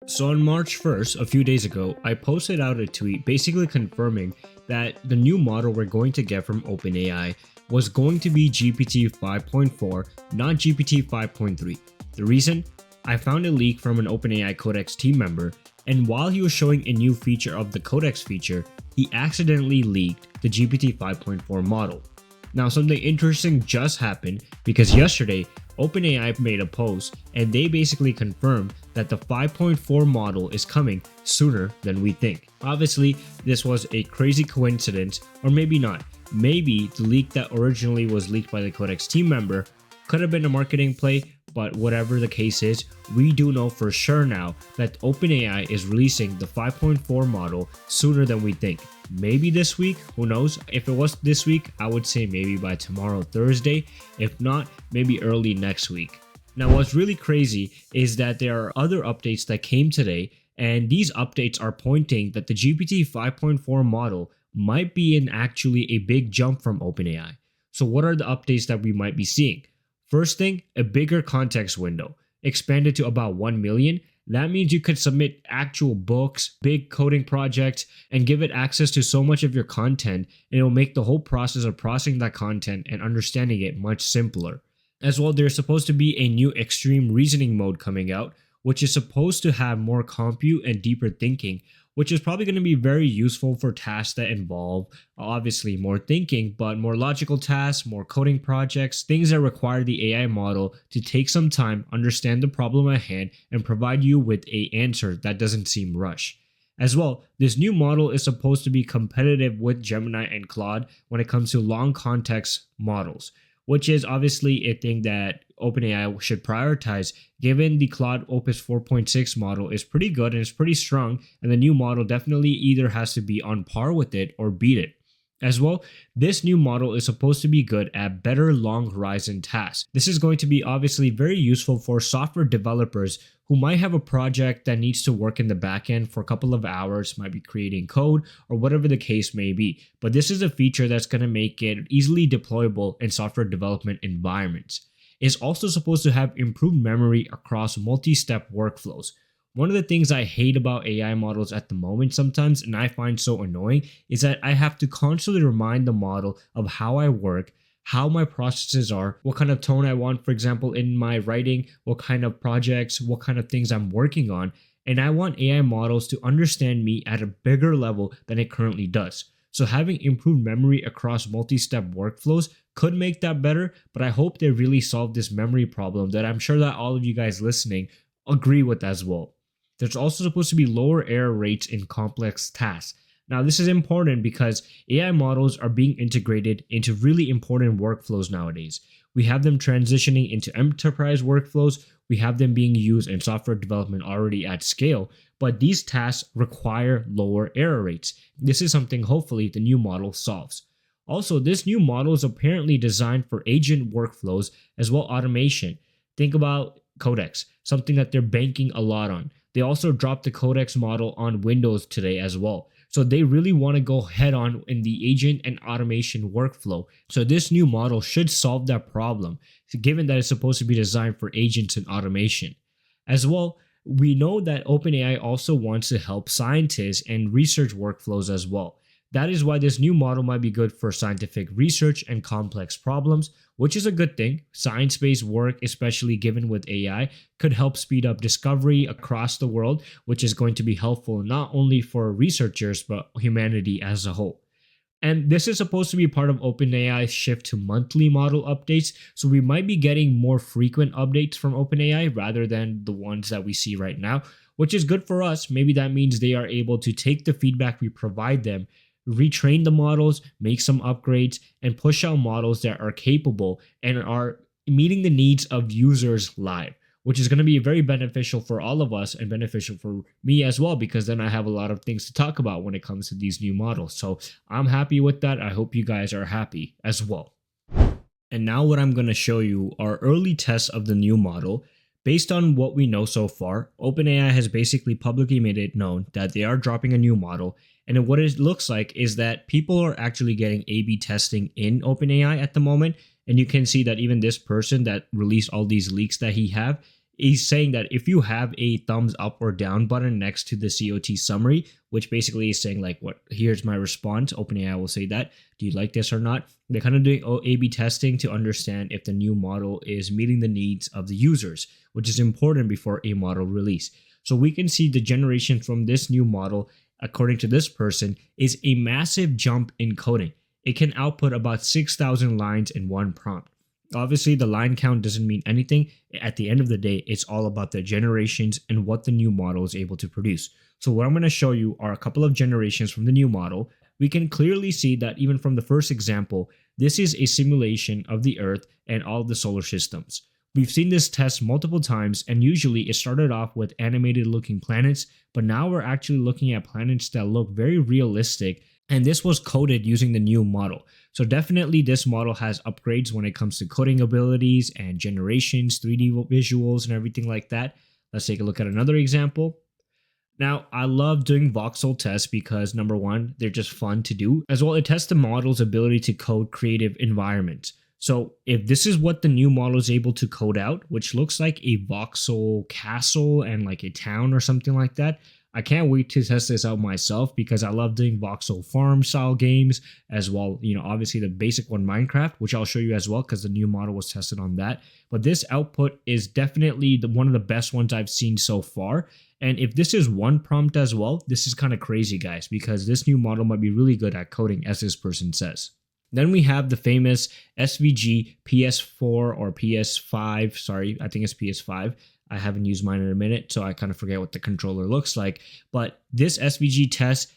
So on March 1st, a few days ago, I posted out a tweet basically confirming that the new model we're going to get from OpenAI was going to be GPT 5.4, not GPT 5.3. The reason? I found a leak from an OpenAI Codex team member, and while he was showing a new feature of the Codex feature, he accidentally leaked the GPT 5.4 model. Now something interesting just happened because yesterday, OpenAI made a post and they basically confirmed that the 5.4 model is coming sooner than we think. Obviously, this was a crazy coincidence, or maybe not. Maybe the leak that originally was leaked by the Codex team member could have been a marketing play, but whatever the case is, we do know for sure now that OpenAI is releasing the 5.4 model sooner than we think. Maybe this week, who knows? If it was this week, I would say maybe by tomorrow, Thursday. If not, maybe early next week. Now, what's really crazy is that there are other updates that came today, and these updates are pointing that the GPT 5.4 model might be actually a big jump from OpenAI. So what are the updates that we might be seeing? First thing, a bigger context window, expanded to about 1 million. That means you could submit actual books, big coding projects, and give it access to so much of your content, and it'll make the whole process of processing that content and understanding it much simpler. As well, there's supposed to be a new extreme reasoning mode coming out, which is supposed to have more compute and deeper thinking, which is probably going to be very useful for tasks that involve obviously more thinking, but more logical tasks, more coding projects, things that require the AI model to take some time, understand the problem at hand, and provide you with an answer that doesn't seem rushed. As well, this new model is supposed to be competitive with Gemini and Claude when it comes to long context models, which is obviously a thing that OpenAI should prioritize, given the Claude Opus 4.6 model is pretty good and it's pretty strong, and the new model definitely either has to be on par with it or beat it. As well, this new model is supposed to be good at better long horizon tasks. This is going to be obviously very useful for software developers who might have a project that needs to work in the backend for a couple of hours, might be creating code or whatever the case may be. But this is a feature that's going to make it easily deployable in software development environments. It's also supposed to have improved memory across multi-step workflows. One of the things I hate about AI models at the moment sometimes, and I find so annoying, is that I have to constantly remind the model of how I work, how my processes are, what kind of tone I want, for example, in my writing, what kind of projects, what kind of things I'm working on. And I want AI models to understand me at a bigger level than it currently does. So having improved memory across multi-step workflows could make that better, but I hope they really solve this memory problem that I'm sure that all of you guys listening agree with as well. There's also supposed to be lower error rates in complex tasks. Now, this is important because AI models are being integrated into really important workflows nowadays. We have them transitioning into enterprise workflows, we have them being used in software development already at scale, but these tasks require lower error rates. This is something hopefully the new model solves. Also, this new model is apparently designed for agent workflows as well automation. Think about Codex, something that they're banking a lot on. They also dropped the Codex model on Windows today as well. So they really want to go head on in the agent and automation workflow. So this new model should solve that problem, given that it's supposed to be designed for agents and automation. As well, we know that OpenAI also wants to help scientists and research workflows as well. That is why this new model might be good for scientific research and complex problems, which is a good thing. Science-based work, especially given with AI, could help speed up discovery across the world, which is going to be helpful not only for researchers, but humanity as a whole. And this is supposed to be part of OpenAI's shift to monthly model updates, so we might be getting more frequent updates from OpenAI rather than the ones that we see right now, which is good for us. Maybe that means they are able to take the feedback we provide them, retrain the models, make some upgrades, and push out models that are capable and are meeting the needs of users live, which is going to be very beneficial for all of us and beneficial for me as well, because then I have a lot of things to talk about when it comes to these new models. So I'm happy with that. I hope you guys are happy as well. And now what I'm going to show you are early tests of the new model. Based on what we know so far, OpenAI has basically publicly made it known that they are dropping a new model. And what it looks like is that people are actually getting A/B testing in OpenAI at the moment. And you can see that even this person that released all these leaks that he have he's saying that if you have a thumbs up or down button next to the COT summary, which basically is saying like, what, here's my response, OpenAI will say that, do you like this or not? They're kind of doing A/B testing to understand if the new model is meeting the needs of the users, which is important before a model release. So we can see the generation from this new model, according to this person, is a massive jump in coding. It can output about 6,000 lines in one prompt. Obviously, the line count doesn't mean anything. At the end of the day, it's all about the generations and what the new model is able to produce. So what I'm going to show you are a couple of generations from the new model. We can clearly see that even from the first example, this is a simulation of the Earth and all of the solar systems. We've seen this test multiple times, and usually it started off with animated looking planets, but now we're actually looking at planets that look very realistic, and this was coded using the new model. So definitely this model has upgrades when it comes to coding abilities and generations, 3D visuals, and everything like that. Let's take a look at another example. Now, I love doing voxel tests because number one, they're just fun to do. As well, it tests the model's ability to code creative environments. So if this is what the new model is able to code out, which looks like a voxel castle and like a town or something like that, I can't wait to test this out myself because I love doing voxel farm style games as well. You know, obviously the basic one, Minecraft, which I'll show you as well because the new model was tested on that. But this output is definitely one of the best ones I've seen so far. And if this is one prompt as well, this is kind of crazy, guys, because this new model might be really good at coding, as this person says. Then we have the famous SVG PS4 or PS5, sorry, I think it's PS5. I haven't used mine in a minute, so I kind of forget what the controller looks like. But this SVG test,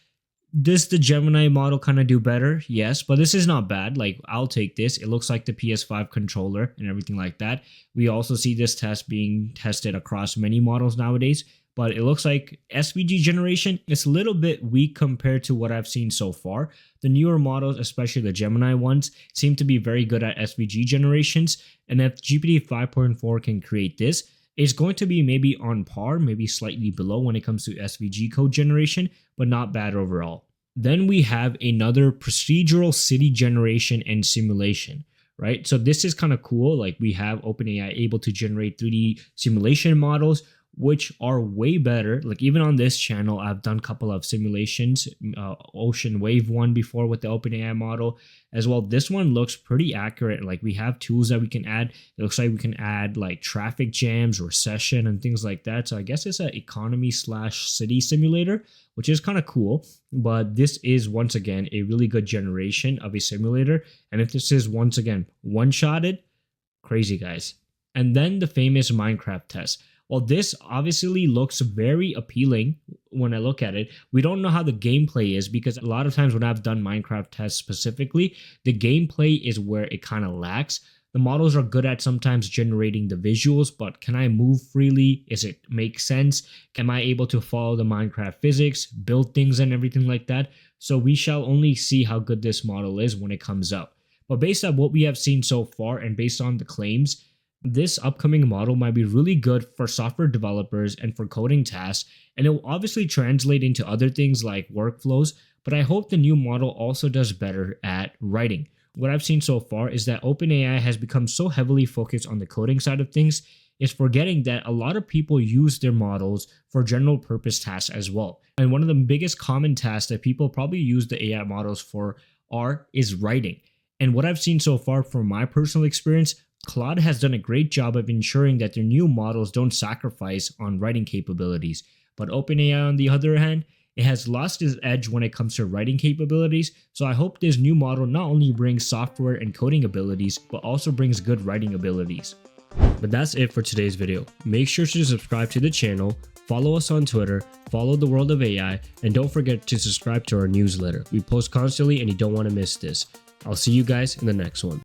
does the Gemini model kind of do better? Yes, but this is not bad. Like, I'll take this. It looks like the PS5 controller and everything like that. We also see this test being tested across many models nowadays, but it looks like SVG generation is a little bit weak compared to what I've seen so far. The newer models, especially the Gemini ones, seem to be very good at SVG generations, and if GPT 5.4 can create this, it's going to be maybe on par, maybe slightly below when it comes to SVG code generation, but not bad overall. Then we have another procedural city generation and simulation, right? So this is kind of cool. Like, we have OpenAI able to generate 3D simulation models, which are way better. Like, even on this channel, I've done a couple of simulations, Ocean Wave one before with the OpenAI model as well. This one looks pretty accurate. Like, we have tools that we can add. It looks like we can add like traffic jams, recession, and things like that. So I guess it's an economy/city simulator, which is kind of cool. But this is, once again, a really good generation of a simulator. And if this is, once again, one-shotted, crazy, guys. And then the famous Minecraft test. Well, this obviously looks very appealing when I look at it. We don't know how the gameplay is because a lot of times when I've done Minecraft tests specifically, the gameplay is where it kind of lacks. The models are good at sometimes generating the visuals, but can I move freely? Is it make sense? Am I able to follow the Minecraft physics, build things and everything like that? So we shall only see how good this model is when it comes out. But based on what we have seen so far and based on the claims, this upcoming model might be really good for software developers and for coding tasks, and it will obviously translate into other things like workflows, but I hope the new model also does better at writing. What I've seen so far is that OpenAI has become so heavily focused on the coding side of things, it's forgetting that a lot of people use their models for general purpose tasks as well. And one of the biggest common tasks that people probably use the AI models for is writing. And what I've seen so far from my personal experience, Claude has done a great job of ensuring that their new models don't sacrifice on writing capabilities. But OpenAI, on the other hand, it has lost its edge when it comes to writing capabilities, so I hope this new model not only brings software and coding abilities, but also brings good writing abilities. But that's it for today's video. Make sure to subscribe to the channel, follow us on Twitter, follow the world of AI, and don't forget to subscribe to our newsletter. We post constantly and you don't want to miss this. I'll see you guys in the next one.